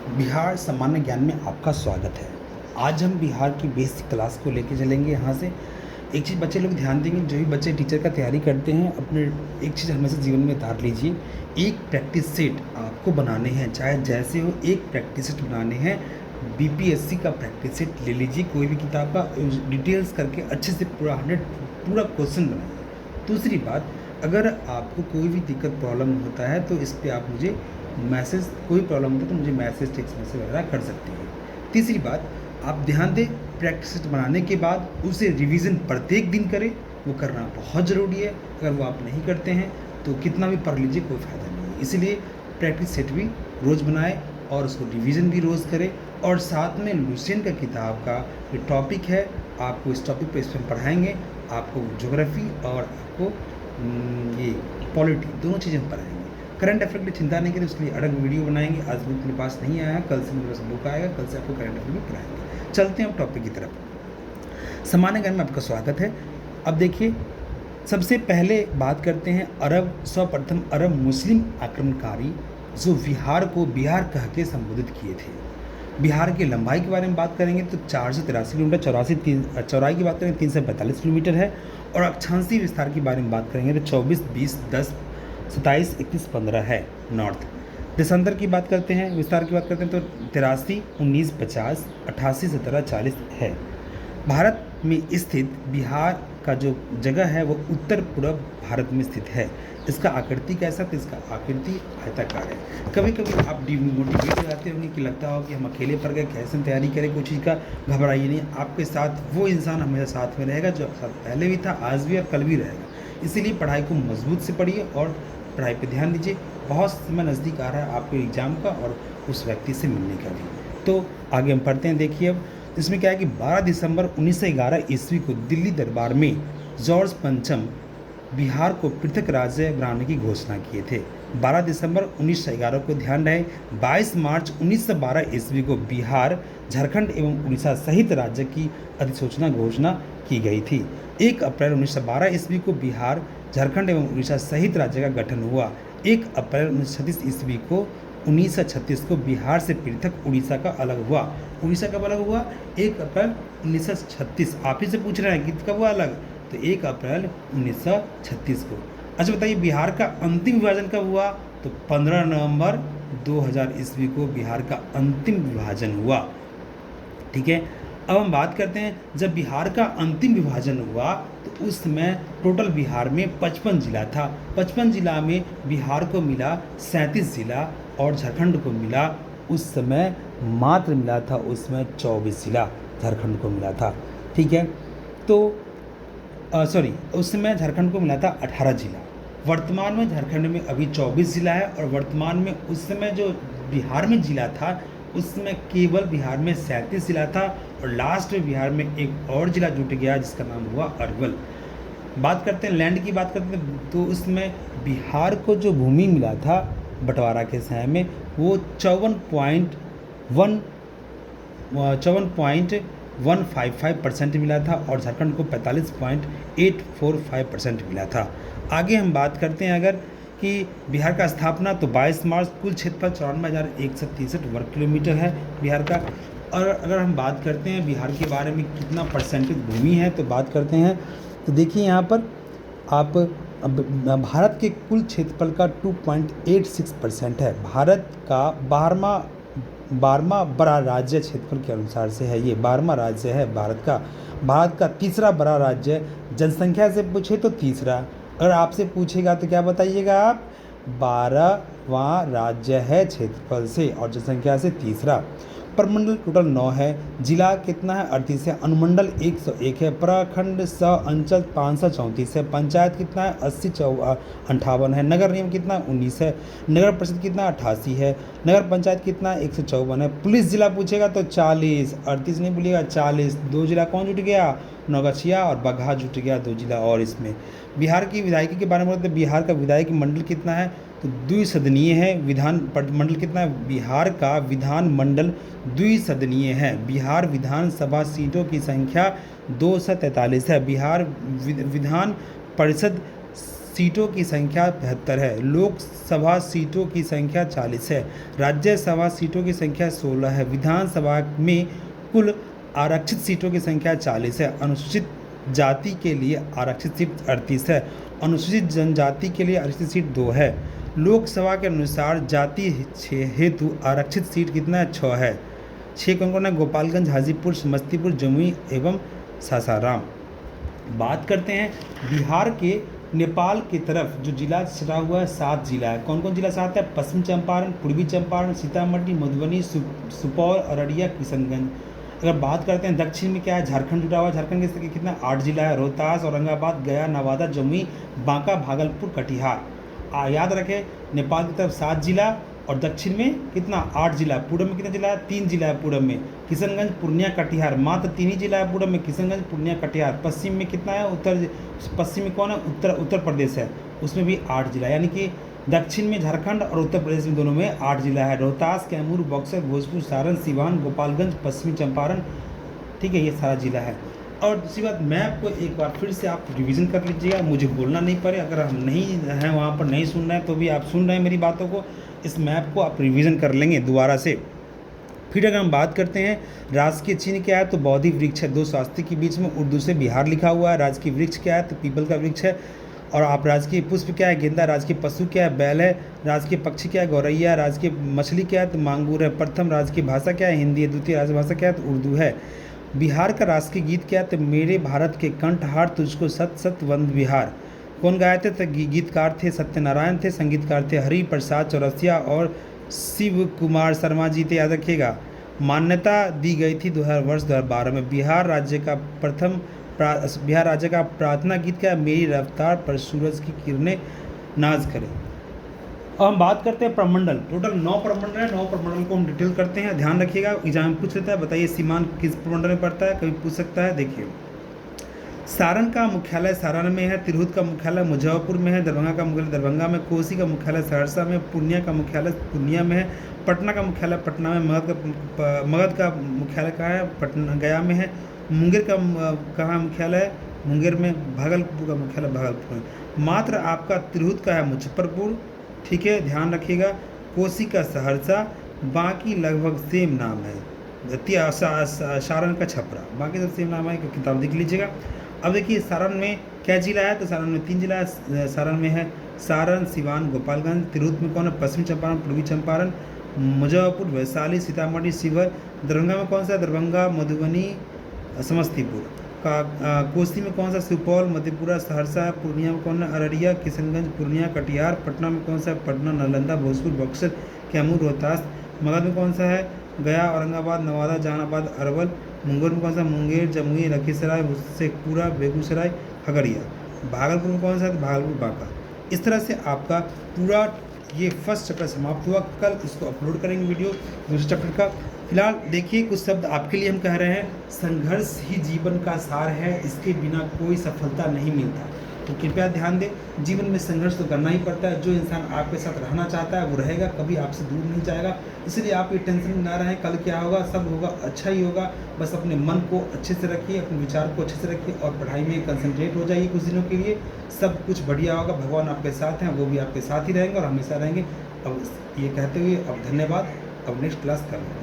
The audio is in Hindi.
बिहार सामान्य ज्ञान में आपका स्वागत है। आज हम बिहार की बेसिक क्लास को लेके चलेंगे। यहाँ से एक चीज़ बच्चे लोग ध्यान देंगे, जो भी बच्चे टीचर का तैयारी करते हैं, अपने एक चीज़ हमेशा जीवन में उतार लीजिए। एक प्रैक्टिस सेट आपको बनाने हैं, चाहे जैसे हो, एक प्रैक्टिस सेट बनाने हैं। बीपीएससी का प्रैक्टिस सेट ले लीजिए, कोई भी किताब का डिटेल्स करके अच्छे से पूरा क्वेश्चन बनाइए। दूसरी बात, अगर आपको कोई भी दिक्कत प्रॉब्लम होता है तो इस पर आप मुझे मैसेज, कोई प्रॉब्लम होता है तो मुझे मैसेज, टेक्स्ट मैसेज वगैरह कर सकते हैं। तीसरी बात, आप ध्यान दें, प्रैक्टिस सेट बनाने के बाद उसे रिवीजन प्रत्येक दिन करें, वो करना बहुत ज़रूरी है। अगर वो आप नहीं करते हैं तो कितना भी पढ़ लीजिए, कोई फ़ायदा नहीं है। इसीलिए प्रैक्टिस सेट भी रोज़ बनाएं और उसको रिवीजन भी रोज़ करें। और साथ में लुसेंट का किताब का जो टॉपिक है, आपको इस टॉपिक पर इसमें पढ़ाएंगे, आपको ज्योग्राफी और आपको ये पॉलिटी, दोनों चीज़ें हम पढ़ाएंगे। करंट अफेयर की चिंता नहीं करें, उसके लिए अलग वीडियो बनाएंगे। आज बुक मेरे पास नहीं आया है, कल से मेरे पास बुक आएगा, कल से आपको करंट अफेयर भी पढ़ाएंगे। चलते हैं अब टॉपिक की तरफ। सामान्य ज्ञान में आपका स्वागत है। अब देखिए, सबसे पहले बात करते हैं सर्वप्रथम अरब मुस्लिम आक्रमणकारी जो बिहार को बिहार कह के संबोधित किए थे। बिहार की लंबाई के बारे में बात करेंगे तो 483 किलोमीटर, चौड़ाई की बात करें 345 किलोमीटर है। और अक्षांशीय विस्तार की बारे में बात करेंगे तो 24, 20, 10, 27, 31, 15 है नॉर्थ। देशांतर की बात करते हैं, विस्तार की बात करते हैं तो 83, 19, 50, 88, 17, 40 है। भारत में स्थित बिहार का जो जगह है वो उत्तर पूर्व भारत में स्थित है। इसका आकृति कैसा, तो इसका आकृति आयताकार है। कभी कभी आप डिमोटिवेट हो जाते होंगे कि लगता हो कि हम अकेले पड़ गए, कैसे तैयारी करें कोई चीज़ का। घबराइए नहीं, आपके साथ वो इंसान हमेशा साथ में रहेगा जो साथ पहले भी था, आज भी और कल भी रहेगा। इसीलिए पढ़ाई को मजबूत से पढ़िए और पढ़ाई पे ध्यान दीजिए। बहुत समय नज़दीक आ रहा है आपके एग्ज़ाम का और उस व्यक्ति से मिलने का भी। तो आगे हम पढ़ते हैं। देखिए, अब इसमें क्या है कि 12 दिसंबर 1911 ईस्वी को दिल्ली दरबार में जॉर्ज पंचम बिहार को पृथक राज्य बनाने की घोषणा किए थे। 12 दिसंबर 1911 को ध्यान रहे। 22 मार्च 1912 ईस्वी को बिहार, झारखंड एवं उड़ीसा सहित राज्य की अधिसूचना घोषणा की गई थी। 1 अप्रैल 1912 ईस्वी को बिहार, झारखंड एवं उड़ीसा सहित राज्य का गठन हुआ। 1 अप्रैल 1936 ईस्वी को 1936 को बिहार से पृथक उड़ीसा का अलग हुआ। उड़ीसा कब अलग हुआ? 1 अप्रैल 1936। आप ही से पूछ रहे हैं कि कब हुआ अलग, तो 1 अप्रैल 1936 को। अच्छा बताइए, बिहार का अंतिम विभाजन कब हुआ? तो 15 नवंबर 2000 ईस्वी को बिहार का अंतिम विभाजन हुआ। ठीक है, अब हम बात करते हैं, जब बिहार का अंतिम विभाजन हुआ तो उस समय टोटल बिहार में 55 जिला था। 55 जिला में बिहार को मिला 37 जिला और झारखंड को मिला उस समय मात्र मिला था उसमें 24 जिला झारखंड को मिला था। ठीक है, तो उस समय झारखंड को मिला था 18 जिला। वर्तमान में झारखंड में अभी 24 जिला है और वर्तमान में उस समय जो बिहार में जिला था उसमें केवल बिहार में 37 जिला था और लास्ट में बिहार में एक और जिला जुट गया जिसका नाम हुआ अरवल। बात करते हैं लैंड की, बात करते हैं तो उसमें बिहार को जो भूमि मिला था बंटवारा के समय में वो 54.155% मिला था और झारखंड को 45.845% मिला था। आगे हम बात करते हैं अगर कि बिहार का स्थापना तो 22 मार्च, कुल क्षेत्रफल 94,163 वर्ग किलोमीटर है बिहार का। और अगर हम बात करते हैं बिहार के बारे में कितना परसेंटेज भूमि है तो बात करते हैं तो देखिए यहाँ पर आप भारत के कुल क्षेत्रफल का 2.86% है। भारत का 12वां बड़ा राज्य क्षेत्रफल के अनुसार से है, ये 12वां राज्य है भारत का तीसरा बड़ा राज्य। जनसंख्या से पूछे तो तीसरा, अगर आपसे पूछेगा तो क्या बताइएगा आप? 12वां राज्य है क्षेत्रफल से और जनसंख्या से तीसरा। प्रमंडल टोटल 9 है। जिला कितना है? 38 है। अनुमंडल 101 है। प्रखंड अंचल 534 है। पंचायत कितना है? 58 है। नगर निगम कितना? 19 है। नगर परिषद कितना? 88 है। नगर पंचायत कितना? 154 है। पुलिस जिला पूछेगा तो 40, 38 नहीं भूलिएगा, 40। 2 जिला कौन जुट गया? नौगछिया और बगहा जुट गया, 2 जिला और इसमें। बिहार की विधायकी के बारे में बोलते हैं, बिहार का विधायकी मंडल कितना है? तो द्विसदनीय है। विधान मंडल कितना है? बिहार का विधान मंडल द्विसदनीय है। बिहार विधानसभा सीटों की संख्या 243 है। बिहार विधान परिषद सीटों की संख्या 72 है। लोकसभा सीटों की संख्या 40 है। राज्यसभा सीटों की संख्या 16 है। विधानसभा में कुल आरक्षित सीटों की संख्या 40 है। अनुसूचित जाति के लिए आरक्षित सीट 38 है। अनुसूचित जनजाति के लिए आरक्षित सीट 2 है। लोकसभा के अनुसार जाति हेतु आरक्षित सीट कितना है? 6 है। 6 कौन कौन है? गोपालगंज, हाजीपुर, समस्तीपुर, जमुई एवं सासाराम। बात करते हैं बिहार के नेपाल की तरफ जो जिला छिड़ा हुआ है, 7 जिला है। कौन कौन जिला 7 है? पश्चिम चंपारण, पूर्वी चंपारण, सीतामढ़ी, मधुबनी, सुपौल, अररिया, किशनगंज। अगर बात करते हैं दक्षिण में क्या है? झारखंड जुड़ा हुआ है। झारखंड के कितना? 8 जिला है। रोहतास, औरंगाबाद, गया, नवादा, जमुई, बांका, भागलपुर, कटिहार। याद रखें नेपाल की तरफ 7 जिला और दक्षिण में कितना? 8 जिला। पूरब में कितना जिला है? 3 जिला है पूरब में, किशनगंज, पूर्णिया, कटिहार। मात्र 3 ही जिला है पूरब में, किशनगंज, पूर्णिया, कटिहार। पश्चिम में कितना है? पश्चिम में कौन है? उत्तर प्रदेश है, उसमें भी 8 जिला। यानी कि दक्षिण में झारखंड और उत्तर प्रदेश में दोनों में 8 जिला है। रोहतास, कैमूर, बक्सर, भोजपुर, सारण, सिवान, गोपालगंज, पश्चिमी चंपारण, ठीक है, ये सारा जिला है। और दूसरी बात, मैप को एक बार फिर से आप रिवीजन कर लीजिएगा, मुझे बोलना नहीं पड़े। अगर हम नहीं हैं वहाँ पर, नहीं सुन रहे हैं, तो भी आप सुन रहे हैं मेरी बातों को, इस मैप को आप रिवीजन कर लेंगे दोबारा से। फिर अगर हम बात करते हैं राजकीय चिन्ह क्या है, तो बौद्धि वृक्ष है, 2 स्वास्तिक के बीच में उर्दू से बिहार लिखा हुआ है। राजकीय वृक्ष क्या है? तो पीपल का वृक्ष है। और आप राजकीय पुष्प क्या है? गेंदा। राजकीय पशु क्या है? बैल है। राजकीय पक्षी क्या है? गौरैया। राजकीय मछली क्या है? तो मांगूर है। प्रथम राजकीय भाषा क्या है? हिंदी है। द्वितीय राजभाषा क्या है? तो उर्दू है। बिहार का राष्ट्रीय गीत क्या है? तो मेरे भारत के कंठहार तुझको सत सत वंद बिहार। कौन गाए थे? तो गीतकार थे सत्यनारायण थे, संगीतकार थे हरि प्रसाद चौरसिया और शिव कुमार शर्मा जी थे, याद रखिएगा। मान्यता दी गई थी वर्ष 2012 में। बिहार राज्य का प्रार्थना गीत क्या है? मेरी रफ्तार पर सूरज की किरणें नाज करें। अब हम बात करते हैं प्रमंडल। टोटल 9 प्रमंडल है। 9 प्रमंडल को हम डिटेल करते हैं, ध्यान रखिएगा, एग्जाम में पूछ लेता है। बताइए सीमांत किस प्रमंडल में पड़ता है? कभी पूछ सकता है। देखिए, सारण का मुख्यालय सारण में है। तिरहुत का मुख्यालय मुजफ्फरपुर में है। दरभंगा का मुख्यालय दरभंगा में। कोसी का मुख्यालय सहरसा में। पूर्णिया का मुख्यालय पूर्णिया में है। पटना का मुख्यालय पटना में। मगध का मुख्यालय कहाँ है? पटना गया में है। मुंगेर का कहाँ मुख्यालय है? मुंगेर में। भागलपुर का मुख्यालय भागलपुर में। मात्र आपका तिरहुत का है मुजफ्फरपुर, ठीक है, ध्यान रखिएगा। कोसी का सहरसा, बाकी लगभग सेम नाम है। सारण का छपरा, बाकी सब सेम नाम है, किताब देख लीजिएगा। अब देखिए सारण में क्या जिला है? तो सारण में 3 जिला है। सारण में है सारण, सिवान, गोपालगंज। तिरहुत में कौन है? पश्चिमी चंपारण, पूर्वी चंपारण, मुजफ्फरपुर, वैशाली, सीतामढ़ी, शिवहर। दरभंगा में कौन सा है? दरभंगा, मधुबनी, समस्तीपुर। कोसी में कौन सा? सुपौल, मधेपुरा, सहरसा। पूर्णिया में कौन है? अररिया, किशनगंज, पूर्णिया, कटिहार। पटना में कौन सा है? पटना, नालंदा, भोजपुर, बक्सर, कैमूर, रोहतास। मगध में कौन सा है? गया, औरंगाबाद, नवादा, जहानाबाद, अरवल। मुंगेर में कौन सा? मुंगेर, जमुई, लखीसराय, शेखपुरा, बेगूसराय, खगड़िया। भागलपुर में कौन सा है? भागलपुर, बांका। इस तरह से आपका पूरा ये फर्स्ट चैप्टर समाप्त हुआ। कल इसको अपलोड करेंगे वीडियो दूसरे चैप्टर का। फिलहाल देखिए कुछ शब्द आपके लिए हम कह रहे हैं। संघर्ष ही जीवन का सार है, इसके बिना कोई सफलता नहीं मिलता। तो कृपया ध्यान दें, जीवन में संघर्ष तो करना ही पड़ता है। जो इंसान आपके साथ रहना चाहता है वो रहेगा, कभी आपसे दूर नहीं जाएगा। इसलिए आप ये टेंशन में ना रहें, कल क्या होगा, सब होगा, अच्छा ही होगा। बस अपने मन को अच्छे से रखिए, अपने विचार को अच्छे से रखिए और पढ़ाई में कंसंट्रेट हो जाइए कुछ दिनों के लिए। सब कुछ बढ़िया होगा, भगवान आपके साथ हैं, वो भी आपके साथ ही रहेंगे और हमेशा रहेंगे। अब ये कहते हुए अब धन्यवाद। अब नेक्स्ट क्लास करना।